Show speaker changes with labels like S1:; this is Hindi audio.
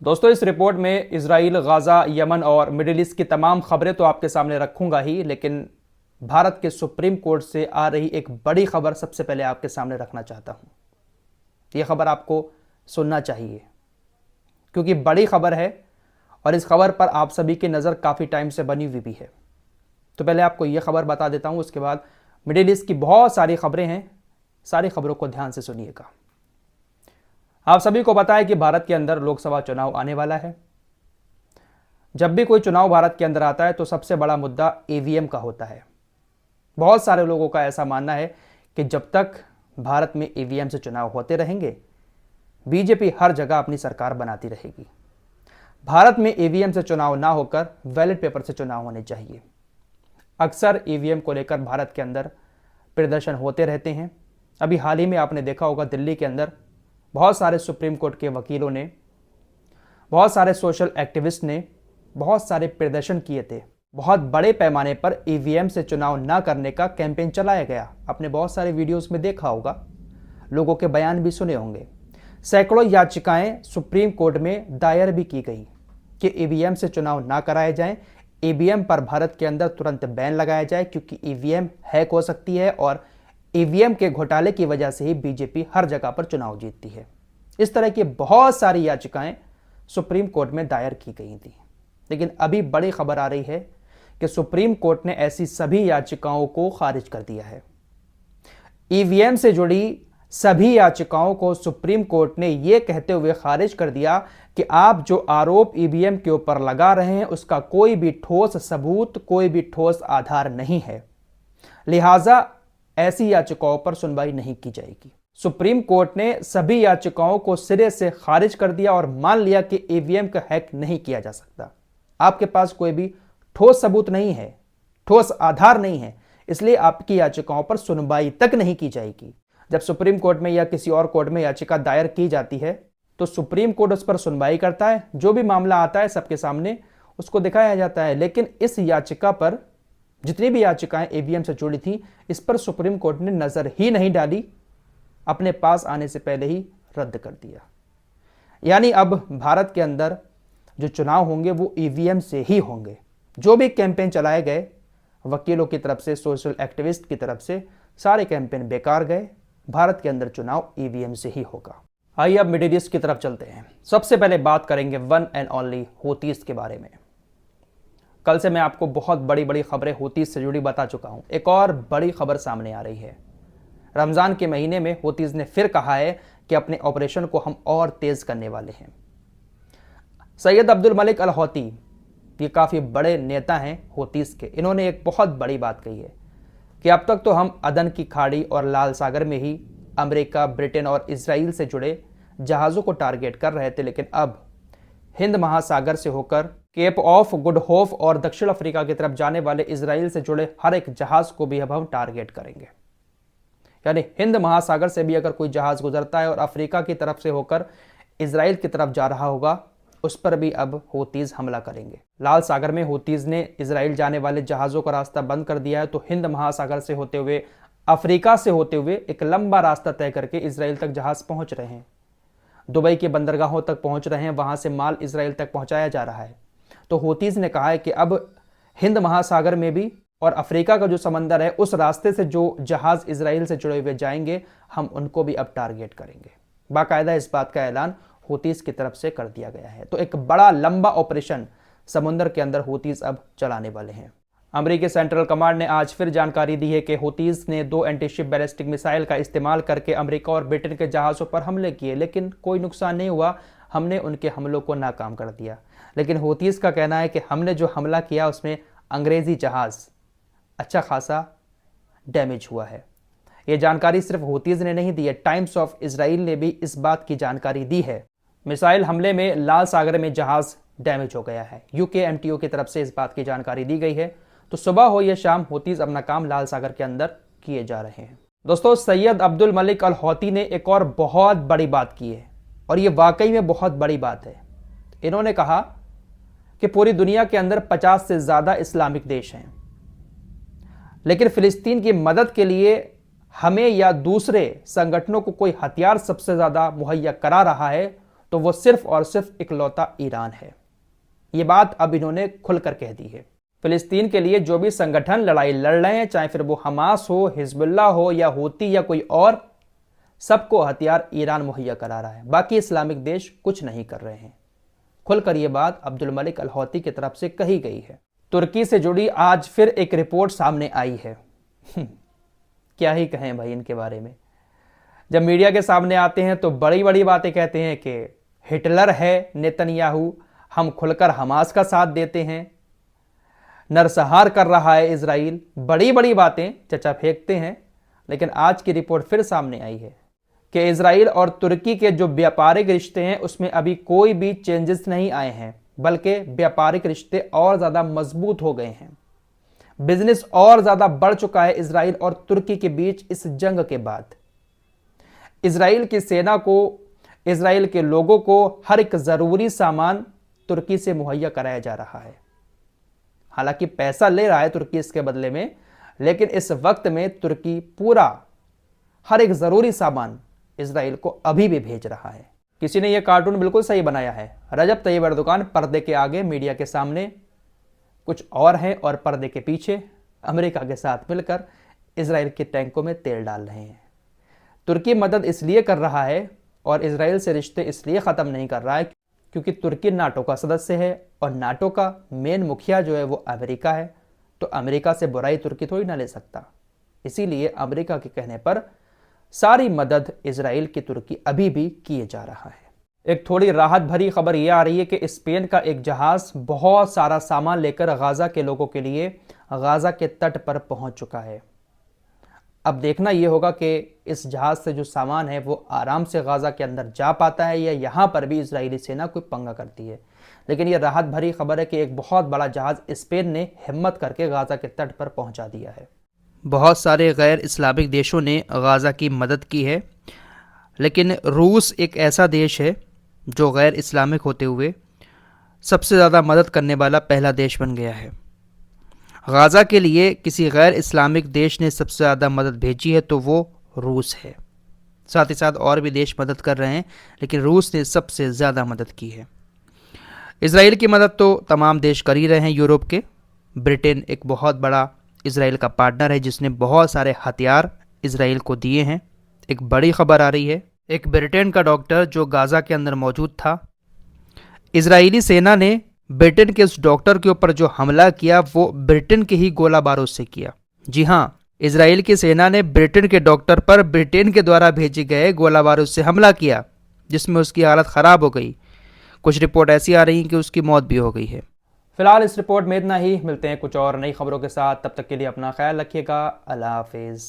S1: दोस्तों, इस रिपोर्ट में इजराइल, गाज़ा, यमन और मिडिल ईस्ट की तमाम खबरें तो आपके सामने रखूंगा ही, लेकिन भारत के सुप्रीम कोर्ट से आ रही एक बड़ी खबर सबसे पहले आपके सामने रखना चाहता हूं। यह खबर आपको सुनना चाहिए क्योंकि बड़ी खबर है और इस खबर पर आप सभी की नज़र काफ़ी टाइम से बनी हुई भी है। तो पहले आपको यह खबर बता देता हूं, उसके बाद मिडिल ईस्ट की बहुत सारी खबरें हैं। सारी खबरों को ध्यान से सुनिएगा। आप सभी को पता है कि भारत के अंदर लोकसभा चुनाव आने वाला है। जब भी कोई चुनाव भारत के अंदर आता है तो सबसे बड़ा मुद्दा ईवीएम का होता है। बहुत सारे लोगों का ऐसा मानना है कि जब तक भारत में ईवीएम से चुनाव होते रहेंगे, बीजेपी हर जगह अपनी सरकार बनाती रहेगी। भारत में ईवीएम से चुनाव ना होकर बैलेट पेपर से चुनाव होने चाहिए। अक्सर ईवीएम को लेकर भारत के अंदर प्रदर्शन होते रहते हैं। अभी हाल ही में आपने देखा होगा, दिल्ली के अंदर बहुत सारे सुप्रीम कोर्ट के वकीलों ने, बहुत सारे सोशल एक्टिविस्ट ने बहुत सारे प्रदर्शन किए थे। बहुत बड़े पैमाने पर ईवीएम से चुनाव ना करने का कैंपेन चलाया गया। आपने बहुत सारे वीडियोस में देखा होगा, लोगों के बयान भी सुने होंगे। सैकड़ों याचिकाएं सुप्रीम कोर्ट में दायर भी की गई कि ईवीएम से चुनाव ना कराए जाएं, ईवीएम पर भारत के अंदर तुरंत बैन लगाया जाए, क्योंकि ईवीएम हैक हो सकती है और ईवीएम के घोटाले की वजह से ही बीजेपी हर जगह पर चुनाव जीतती है। इस तरह की बहुत सारी याचिकाएं सुप्रीम कोर्ट में दायर की गई थी। लेकिन अभी बड़ी खबर आ रही है कि सुप्रीम कोर्ट ने ऐसी सभी याचिकाओं को खारिज कर दिया है। ईवीएम से जुड़ी सभी याचिकाओं को सुप्रीम कोर्ट ने यह कहते हुए खारिज कर दिया कि आप जो आरोप ईवीएम के ऊपर लगा रहे हैं उसका कोई भी ठोस सबूत, कोई भी ठोस आधार नहीं है, लिहाजा ऐसी याचिकाओं पर सुनवाई नहीं की जाएगी। सुप्रीम कोर्ट ने सभी याचिकाओं को सिरे से खारिज कर दिया और मान लिया कि ईवीएम का हैक नहीं किया जा सकता। आपके पास कोई भी ठोस सबूत नहीं है, ठोस आधार नहीं है, इसलिए आपकी याचिकाओं पर सुनवाई तक नहीं की जाएगी। जब सुप्रीम कोर्ट में या किसी और कोर्ट में याचिका दायर की जाती है तो सुप्रीम कोर्ट उस पर सुनवाई करता है। जो भी मामला आता है सबके सामने उसको दिखाया जाता है। लेकिन इस याचिका पर, जितनी भी याचिकाएं ईवीएम से जुड़ी थी, इस पर सुप्रीम कोर्ट ने नजर ही नहीं डाली, अपने पास आने से पहले ही रद्द कर दिया। यानी अब भारत के अंदर जो चुनाव होंगे वो ईवीएम से ही होंगे। जो भी कैंपेन चलाए गए वकीलों की तरफ से, सोशल एक्टिविस्ट की तरफ से, सारे कैंपेन बेकार गए। भारत के अंदर चुनाव ईवीएम से ही होगा। आइए अब मिडिल ईस्ट की तरफ चलते हैं। सबसे पहले बात करेंगे वन एंड ओनली हूतीस के बारे में। कल से मैं आपको बहुत बड़ी बड़ी खबरें हूतीस से जुड़ी बता चुका हूं। एक और बड़ी खबर सामने आ रही है। रमजान के महीने में हूतीस ने फिर कहा है कि अपने ऑपरेशन को हम और तेज करने वाले हैं। सैयद अब्दुल मलिक अल हौती, ये काफ़ी बड़े नेता हैं हूतीस के, इन्होंने एक बहुत बड़ी बात कही है कि अब तक तो हम अदन की खाड़ी और लाल सागर में ही अमेरिका, ब्रिटेन और इजराइल से जुड़े जहाज़ों को टारगेट कर रहे थे, लेकिन अब हिंद महासागर से होकर केप ऑफ गुड होप और दक्षिण अफ्रीका की तरफ जाने वाले इजराइल से जुड़े हर एक जहाज़ को भी अब हम टारगेट करेंगे। यानी हिंद महासागर से भी अगर कोई जहाज़ गुजरता है और अफ्रीका की तरफ से होकर इजराइल की तरफ जा रहा होगा, उस पर भी अब हूतीस हमला करेंगे। लाल सागर में हूतीस ने इजराइल जाने वाले जहाज़ों का रास्ता बंद कर दिया है, तो हिंद महासागर से होते हुए, अफ्रीका से होते हुए एक लंबा रास्ता तय करके इजराइल तक जहाज़ पहुंच रहे हैं। दुबई के बंदरगाहों तक पहुंच रहे हैं, वहां से माल इजराइल तक पहुंचाया जा रहा है। तो हूतीस ने कहा है कि अब हिंद महासागर में भी और अफ्रीका का जो समंदर है, उस रास्ते से जो जहाज़ इजराइल से जुड़े हुए जाएंगे, हम उनको भी अब टारगेट करेंगे। बाकायदा इस बात का ऐलान हूतीस की तरफ से कर दिया गया है। तो एक बड़ा लंबा ऑपरेशन समुद्र के अंदर हूतीस अब चलाने वाले हैं। अमेरिकी सेंट्रल कमांड ने आज फिर जानकारी दी है कि हूतीस ने 2 एंटीशिप बैलिस्टिक मिसाइल का इस्तेमाल करके अमेरिका और ब्रिटेन के जहाज़ों पर हमले किए, लेकिन कोई नुकसान नहीं हुआ। हमने उनके हमलों को नाकाम कर दिया। लेकिन हूतीस का कहना है कि हमने जो हमला किया उसमें अंग्रेजी जहाज़ अच्छा खासा डैमेज हुआ है। ये जानकारी सिर्फ हूतीस ने नहीं दी है, टाइम्स ऑफ इजराइल ने भी इस बात की जानकारी दी है। मिसाइल हमले में लाल सागर में जहाज़ डैमेज हो गया है। UKMTO की तरफ से इस बात की जानकारी दी गई है। तो सुबह हो या शाम हूतीस अपना काम लाल सागर के अंदर किए जा रहे हैं। दोस्तों, सैयद अब्दुल मलिक अल हौती ने एक और बहुत बड़ी बात की है और ये वाकई में बहुत बड़ी बात है। इन्होंने कहा कि पूरी दुनिया के अंदर 50 से ज़्यादा इस्लामिक देश हैं, लेकिन फिलिस्तीन की मदद के लिए हमें या दूसरे संगठनों को कोई हथियार सबसे ज़्यादा मुहैया करा रहा है तो वो सिर्फ और सिर्फ इकलौता ईरान है। ये बात अब इन्होंने खुलकर कह दी है। फिलिस्तीन के लिए जो भी संगठन लड़ाई लड़ रहे हैं, चाहे फिर वो हमास हो, हिजबुल्ला हो या हूती या कोई और, सबको हथियार ईरान मुहैया करा रहा है। बाकी इस्लामिक देश कुछ नहीं कर रहे हैं। खुलकर ये बात अब्दुल मलिक अल हौती की तरफ से कही गई है। तुर्की से जुड़ी आज फिर एक रिपोर्ट सामने आई है। क्या ही कहें भाई इनके बारे में। जब मीडिया के सामने आते हैं तो बड़ी बड़ी बातें कहते हैं कि हिटलर है नेतन्याहू, हम खुलकर हमास का साथ देते हैं, नरसंहार कर रहा है इजराइल। बड़ी बड़ी बातें चचा फेंकते हैं। लेकिन आज की रिपोर्ट फिर सामने आई है कि इजराइल और तुर्की के जो व्यापारिक रिश्ते हैं उसमें अभी कोई भी चेंजेस नहीं आए हैं, बल्कि व्यापारिक रिश्ते और ज़्यादा मजबूत हो गए हैं। बिजनेस और ज़्यादा बढ़ चुका है इजराइल और तुर्की के बीच इस जंग के बाद। इजराइल की सेना को, इजराइल के लोगों को हर एक ज़रूरी सामान तुर्की से मुहैया कराया जा रहा है। हालांकि पैसा ले रहा है तुर्की इसके बदले में, लेकिन इस वक्त में तुर्की पूरा हर एक ज़रूरी सामान इजराइल को अभी भी भेज रहा है। किसी ने यह कार्टून बिल्कुल सही बनाया है। रजब तैयब एर्दोगान पर्दे के आगे मीडिया के सामने कुछ और है और पर्दे के पीछे अमेरिका के साथ मिलकर इजराइल के टैंकों में तेल डाल रहे हैं। तुर्की मदद इसलिए कर रहा है और इजराइल से रिश्ते इसलिए ख़त्म नहीं कर रहा है क्योंकि तुर्की नाटो का सदस्य है और नाटो का मेन मुखिया जो है वो अमेरिका है। तो अमेरिका से बुराई तुर्की थोड़ी ना ले सकता। इसीलिए अमेरिका के कहने पर सारी मदद इजराइल की तुर्की अभी भी किए जा रहा है। एक थोड़ी राहत भरी खबर यह आ रही है कि स्पेन का एक जहाज़ बहुत सारा सामान लेकर गाज़ा के लोगों के लिए गाज़ा के तट पर पहुंच चुका है। अब देखना यह होगा कि इस जहाज़ से जो सामान है वो आराम से गाज़ा के अंदर जा पाता है या यहाँ पर भी इजरायली सेना कोई पंगा करती है। लेकिन यह राहत भरी खबर है कि एक बहुत बड़ा जहाज़ स्पेन ने हिम्मत करके गाज़ा के तट पर पहुँचा दिया है। बहुत सारे गैर इस्लामिक देशों ने गाज़ा की मदद की है, लेकिन रूस एक ऐसा देश है जो गैर इस्लामिक होते हुए सबसे ज़्यादा मदद करने वाला पहला देश बन गया है। गाज़ा के लिए किसी गैर इस्लामिक देश ने सबसे ज़्यादा मदद भेजी है तो वो रूस है। साथ ही साथ और भी देश मदद कर रहे हैं, लेकिन रूस ने सबसे ज़्यादा मदद की है। इजराइल की मदद तो तमाम देश कर ही रहे हैं। यूरोप के ब्रिटेन एक बहुत बड़ा इजराइल का पार्टनर है जिसने बहुत सारे हथियार इजराइल को दिए हैं। एक बड़ी खबर आ रही है, एक ब्रिटेन का डॉक्टर जो गाज़ा के अंदर मौजूद था, इजरायली सेना ने ब्रिटेन के उस डॉक्टर के ऊपर जो हमला किया वो ब्रिटेन के ही गोला बारूद से किया। जी हाँ, इजराइल की सेना ने ब्रिटेन के डॉक्टर पर ब्रिटेन के द्वारा भेजे गए गोला बारूद से हमला किया, जिसमें उसकी हालत ख़राब हो गई। कुछ रिपोर्ट ऐसी आ रही हैं कि उसकी मौत भी हो गई है। फिलहाल इस रिपोर्ट में इतना ही। मिलते हैं कुछ और नई खबरों के साथ। तब तक के लिए अपना ख्याल रखिएगा। अल्लाह हाफिज़।